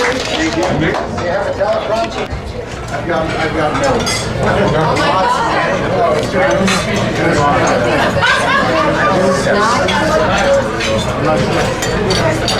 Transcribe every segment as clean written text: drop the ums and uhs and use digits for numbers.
I've got notes.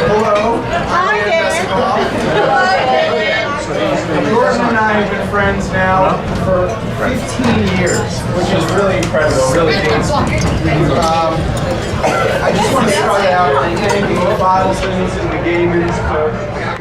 Hello. Hi there. Jordan and I have been friends now for 15 years, which is really incredible, really dates me. I just want to start out thanking the Bidelsons and the Gaymans for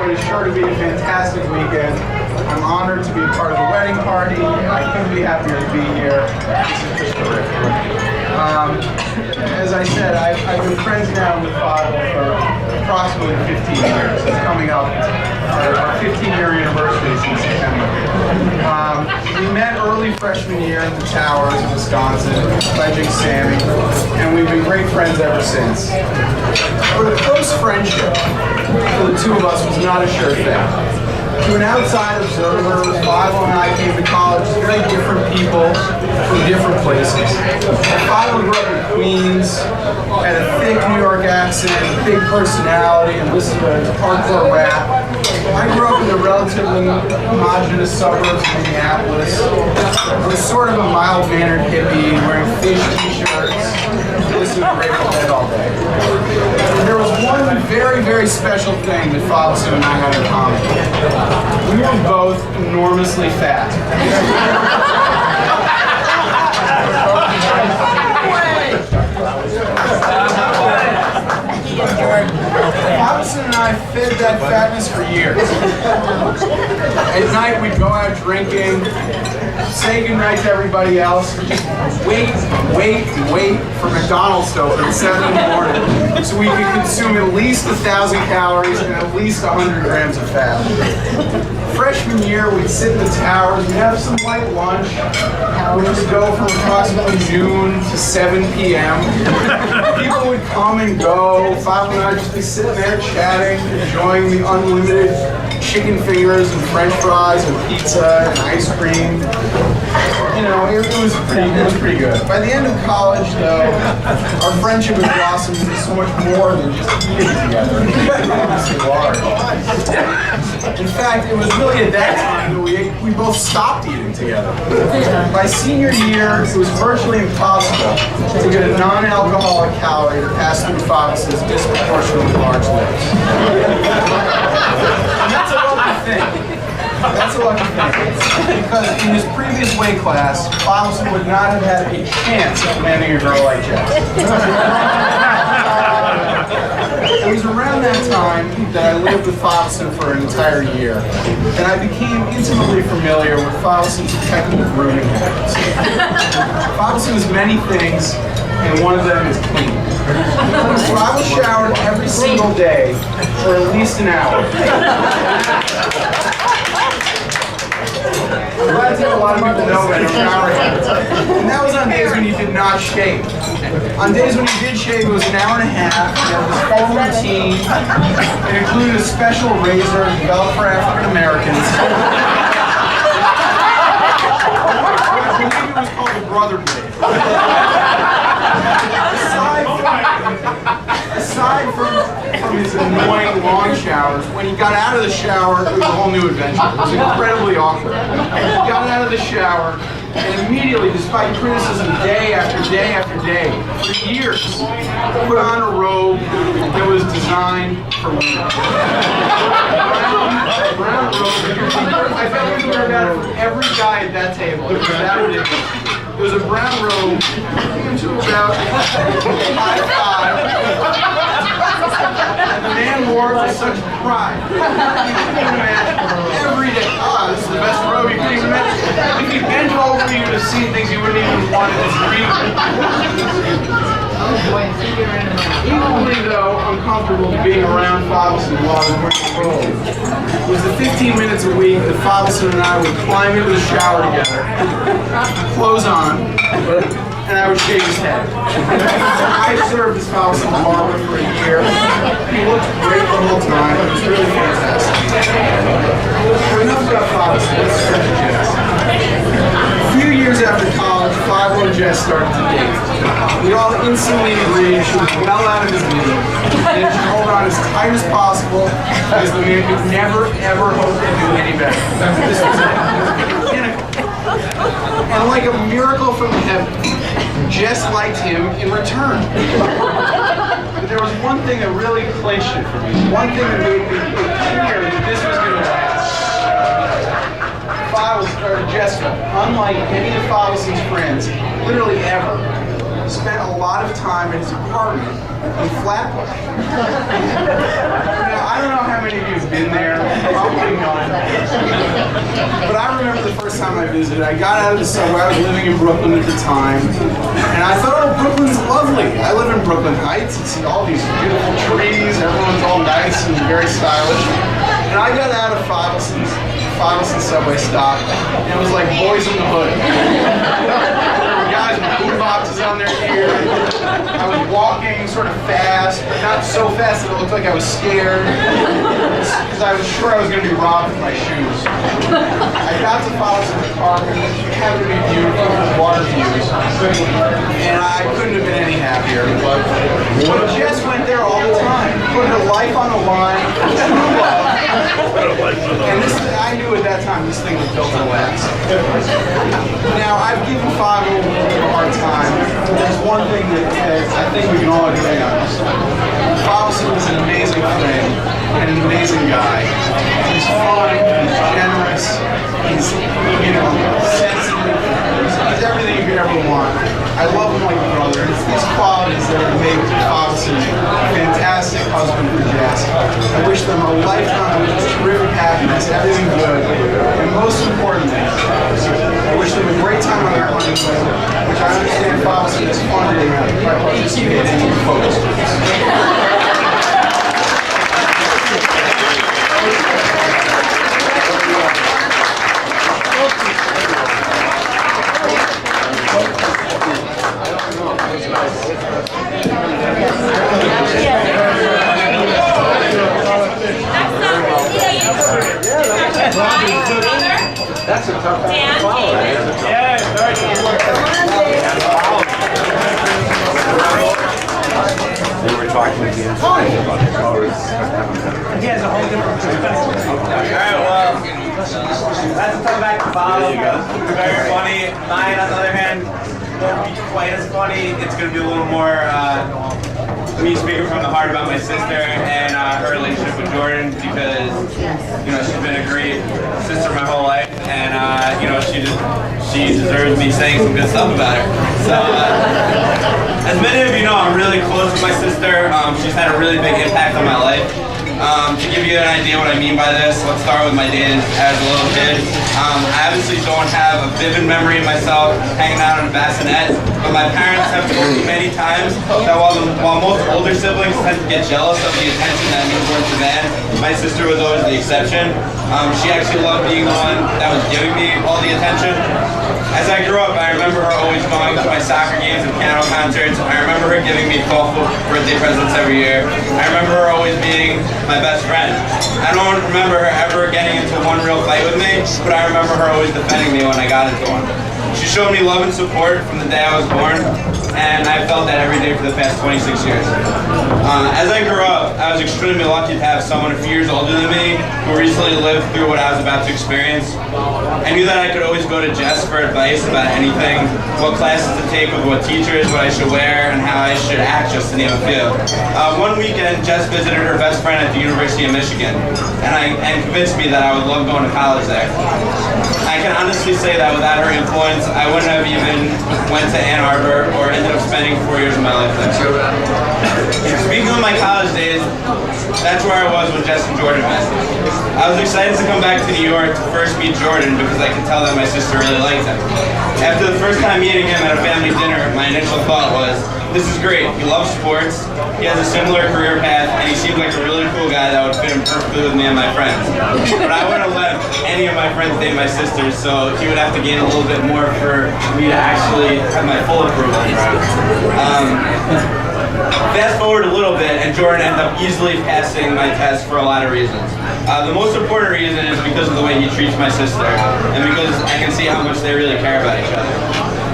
what is sure to be a fantastic weekend. I'm honored to be a part of the wedding party. I couldn't be happier to be here. This is just terrific. As I said, I've been friends now with Fadel for approximately 15 years. It's coming up our 15-year anniversary in September. We met early freshman year in the Towers in Wisconsin, pledging Sammy, and we've been great friends ever since. But a close friendship for the two of us was not a sure thing. To an outside observer, Fadel and I came to college as very different people from different places. Fadel grew up in Queens, had a thick New York accent, big personality, and listened to hardcore rap. I grew up in the relatively homogenous suburbs of Minneapolis. I was sort of a mild-mannered hippie, wearing fish t-shirts, listening to Grateful Dead all day. And there was one very, very special thing that Fadel and I had in common. We were both enormously fat. Hobson and I fed that fatness for years. At night we'd go out drinking, say goodnight to everybody else, just wait for McDonald's to open at 7 in the morning so we could consume at least 1,000 calories and at least 100 grams of fat. Freshman year, we'd sit in the Towers, we'd have some light lunch, which would go from approximately noon to 7 p.m. People would come and go. Fadel and I would just be sitting there chatting, enjoying the unlimited chicken fingers and French fries and pizza and ice cream. You know, it was pretty good. By the end of college, though, our friendship had blossomed into so much more than just eating together. Obviously large. In fact, it was really at that time that we both stopped eating together. By senior year, it was virtually impossible to get a non-alcoholic calorie to pass through Fadel's disproportionately large lips. And that's a lucky thing. That's a lucky thing. Because in his previous weight class, Fadel would not have had a chance of landing a girl like Jess. It was around that time that I lived with Fadel for an entire year, and I became intimately familiar with Fadel's technical grooming habits. Fadel is many things, and one of them is clean. Fadel showered every single day for at least an hour. I'm glad to have a lot of people know that shower habits. And that was on days when you did not shave. On days when you did shave, it was an hour and a half. It was a full routine. It included a special razor developed for African Americans. I believe it was called the brother blade. Aside from his annoying long showers, when he got out of the shower, it was a whole new adventure. It was incredibly awkward. He got out of the shower, and immediately, despite criticism day after day after day, for years, put on a robe that was designed for women. A brown robe. I felt we learned about it from every guy at that table. It was that ridiculous. It was a brown robe, into about 5'5". And the man wore it with such pride. You couldn't imagine. Every day, this is the best robe you couldn't even imagine. If he bent over, you would have seen things you wouldn't even want to dream of. Equally, though, uncomfortable being around Fadelson while I was wearing the robe was the 15 minutes a week that Fadelson and I would climb into the shower together, clothes on, and I would shave his head. I served as Fadelson barber for a year. He looked great the whole time. It was really fantastic. Enough about Fadelson. Let's start to Jess. A few years after college, Fadel and Jess started to date. We all instantly agreed she was well out of his league, and she hold on as tight as possible because the man could never, ever hope to do any better. This was it. Pinnacle. And like a miracle from heaven, Jess liked him in return. But there was one thing that really clinched it for me. One thing that made me clear that this was going to last. Jessica, unlike any of Favison's friends, literally ever, spent a lot of time in his apartment in Flatbush. Now, I don't know how many of you have been there, probably none. But I remember the first time I visited, I got out of the subway, I was living in Brooklyn at the time, and I thought, oh, Brooklyn's lovely. I live in Brooklyn Heights, you see all these beautiful trees, everyone's all nice and very stylish. And I got out of Favison's subway stop, and it was like Boys in the Hood. There were guys with boom boxes on their ears. I was walking sort of fast, but not so fast that it looked like I was scared, because I was sure I was going to be robbed with my shoes. I got to Favison's apartment, which happened to be beautiful with water views, and I couldn't have been any happier. But Jess went there all the time, put her life on the line, true love. And this, I knew at that time this thing was built to last. Now, I've given Favo a little bit of a hard time. There's one thing that I think we can all agree on. Favison is an amazing friend and an amazing guy. He's fun, he's generous, he's, sensitive, he's everything you could ever want. I love him like a brother. It's these qualities that have made Favison a fantastic husband for Jess. I wish them a lifetime of terrific happiness, everything good, and most importantly, I wish them a great time on their honeymoon, which I understand Favison is funding by participating in focus groups. That's a tough one to follow. Yeah, very We were talking with the engineer about the colors. He has a whole different perspective. Alright, well, let's come back to Bob. Very funny. Mine, on the other hand, won't be quite as funny. It's going to be a little more me speaking from the heart about my sister and her relationship with Jordan, because she's been a great sister my whole life, and she deserves me saying some good stuff about her. So as many of you know, I'm really close with my sister. She's had a really big impact on my life. To give you an idea what I mean by this, let's start with my days as a little kid. I obviously don't have a vivid memory of myself hanging out on a bassinet, but my parents have told me many times that while most older siblings tend to get jealous of the attention that newborns demand, my sister was always the exception. She actually loved being the one that was giving me all the attention. As I grew up, I remember her always going to my soccer games and piano concerts. I remember her giving me thoughtful birthday presents every year. I remember her always being my best friend. I don't remember her ever getting into one real fight with me, but I remember her always defending me when I got into one. She showed me love and support from the day I was born, and I felt that every day for the past 26 years. As I grew up, I was extremely lucky to have someone a few years older than me who recently lived through what I was about to experience. I knew that I could always go to Jess for advice about anything, what classes to take with what teachers, what I should wear, and how I should act, just to name a few. One weekend, Jess visited her best friend at the University of Michigan, and convinced me that I would love going to college there. I can honestly say that without her influence, I wouldn't have even went to Ann Arbor or ended up spending 4 years of my life there. Speaking of my college days, that's where I was when Jess and Jordan met. I was excited to come back to New York to first meet Jordan because I could tell that my sister really liked him. After the first time meeting him at a family dinner, my initial thought was, this is great. He loves sports, he has a similar career path, and he seemed like a really cool guy that would fit in perfectly with me and my friends. But I wouldn't have let any of my friends date my sister, so he would have to gain a little bit more for me to actually have my full approval. Fast forward a little bit, and Jordan ended up easily passing my test for a lot of reasons. The most important reason is because of the way he treats my sister, and because I can see how much they really care about each other.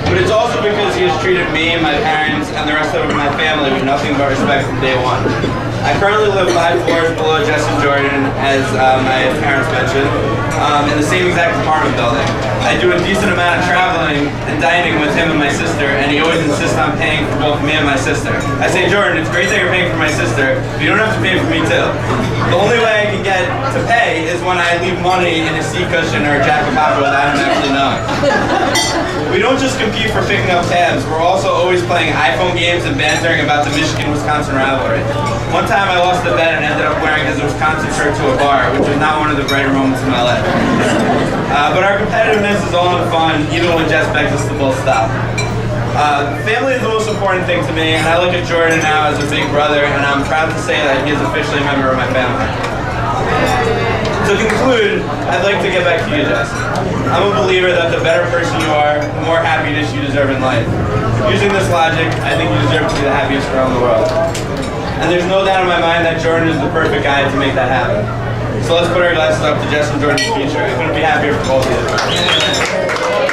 but it's also because he has treated me, my parents, and the rest of my family with nothing but respect from day one. I currently live 5 floors below Justin Jordan, as my parents mentioned, in the same exact apartment building. I do a decent amount of traveling and dining with him and my sister, and he always insists on paying for both me and my sister. I say, Jordan, it's great that you're paying for my sister, but you don't have to pay for me too. The only way I can get to pay is when I leave money in a seat cushion or a jacket pocket without him actually knowing. We don't just compete for picking up tabs, we're also always playing iPhone games and bantering about the Michigan-Wisconsin rivalry. One time I lost the bet and ended up wearing his Wisconsin shirt to a bar, which was not one of the brighter moments in my life. But our competitiveness is all in fun, even when Jess begs us to both stop. Family is the most important thing to me, and I look at Jordan now as a big brother, and I'm proud to say that he is officially a member of my family. To conclude, I'd like to get back to you, Jess. I'm a believer that the better person you are, the more happiness you deserve in life. Using this logic, I think you deserve to be the happiest girl in the world. And there's no doubt in my mind that Jordan is the perfect guy to make that happen. So let's put our glasses up to Jess and Jordan's future. I couldn't be happier for both of you.